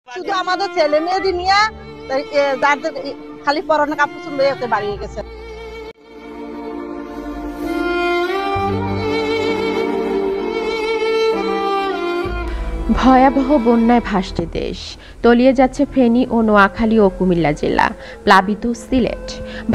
শুধু আমাদের ছেলে মেয়েদের নিয়ে যাদের খালি পরনে কাপড় চুপড়ে বাড়িয়ে গেছে। ভয়াবহ বন্যায় ভাসছে দেশ, তলিয়ে যাচ্ছে ফেনী ও নোয়াখালী ও কুমিল্লা জেলা, প্লাবিত সিলেট।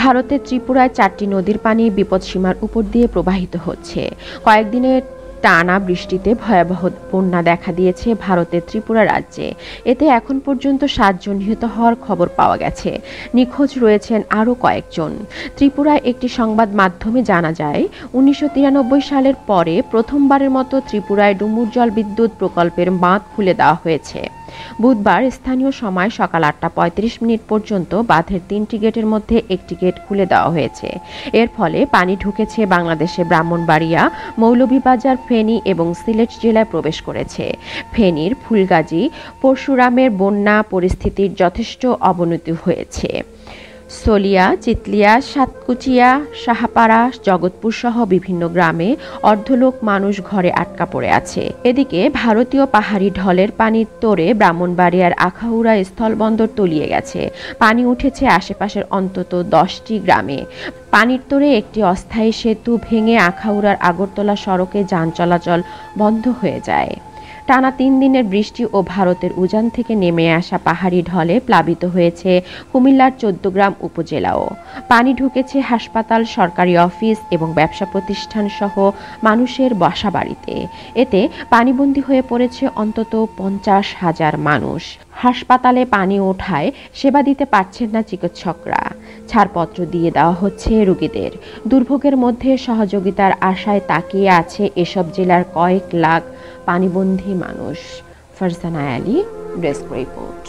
ভারতের ত্রিপুরায় 4টি নদীর পানি বিপদসীমার উপর দিয়ে প্রবাহিত হচ্ছে। কয়েকদিনের টানা বৃষ্টিতে ভয়াবহ বন্যা দেখা দিয়েছে ভারতের ত্রিপুরা রাজ্যে। এতে এখন পর্যন্ত 7 জন নিহত হওয়ার খবর পাওয়া গেছে। নিখোঁজ রয়েছেন আরও কয়েকজন। ত্রিপুরায় একটি সংবাদ মাধ্যমে জানা যায়, 1993 সালের পরে প্রথমবারের মতো ত্রিপুরায় ডুমুর জল বিদ্যুৎ প্রকল্পের বাঁধ খুলে দেওয়া হয়েছে। বুধবার স্থানীয় সময় সকাল 8:35 পর্যন্ত বাঁধের 3টি গেটের মধ্যে একটি গেট খুলে দেওয়া হয়েছে। এর ফলে পানি ঢুকেছে বাংলাদেশে ব্রাহ্মণবাড়িয়া, মৌলভীবাজার, ফেনী এবং সিলেট জেলায় প্রবেশ করেছে। ফেনীর ফুলগাজী, পরশুরামের বন্যা পরিস্থিতির যথেষ্ট অবনতি হয়েছে। সলিয়া, চিতলিয়া, সাতকুচিয়া, সাহাপাড়া, জগৎপুর সহ বিভিন্ন গ্রামে অর্ধলোক মানুষ ঘরে আটকা পড়ে আছে। এদিকে ভারতীয় পাহাড়ি ঢলের পানির তোড়ে ব্রাহ্মণবাড়িয়ার আখাউড়া স্থলবন্দর তলিয়ে গেছে। পানি উঠেছে আশেপাশের অন্তত 10টি গ্রামে। পানির তোড়ে একটি অস্থায়ী সেতু ভেঙে আখাউড়ার আগরতলা সড়কে যান চলাচল বন্ধ হয়ে যায়। টানা 3 দিনের বৃষ্টি ও ভারতের উজান থেকে নেমে আসা পাহাড়ি ঢলে প্লাবিত হয়েছে কুমিল্লার 14 উপজেলাও। পানি ঢুকেছে হাসপাতাল, সরকারি অফিস এবং ব্যবসা প্রতিষ্ঠান সহ মানুষের বাসাবাড়িতে। এতে পানিবন্দী হয়ে পড়েছে অন্তত 50,000 মানুষ। হাসপাতালে পানি ওঠায় সেবা দিতে পারছেন না চিকিৎসকরা। ছাড়পত্র দিয়ে দেওয়া হচ্ছে রোগীদের। দুর্ভোগের মধ্যে সহযোগিতার আশায় তাকিয়ে আছে এসব জেলার কয়েক লাখ পানিবন্দী মানুষ। Farzana Ali, desk report.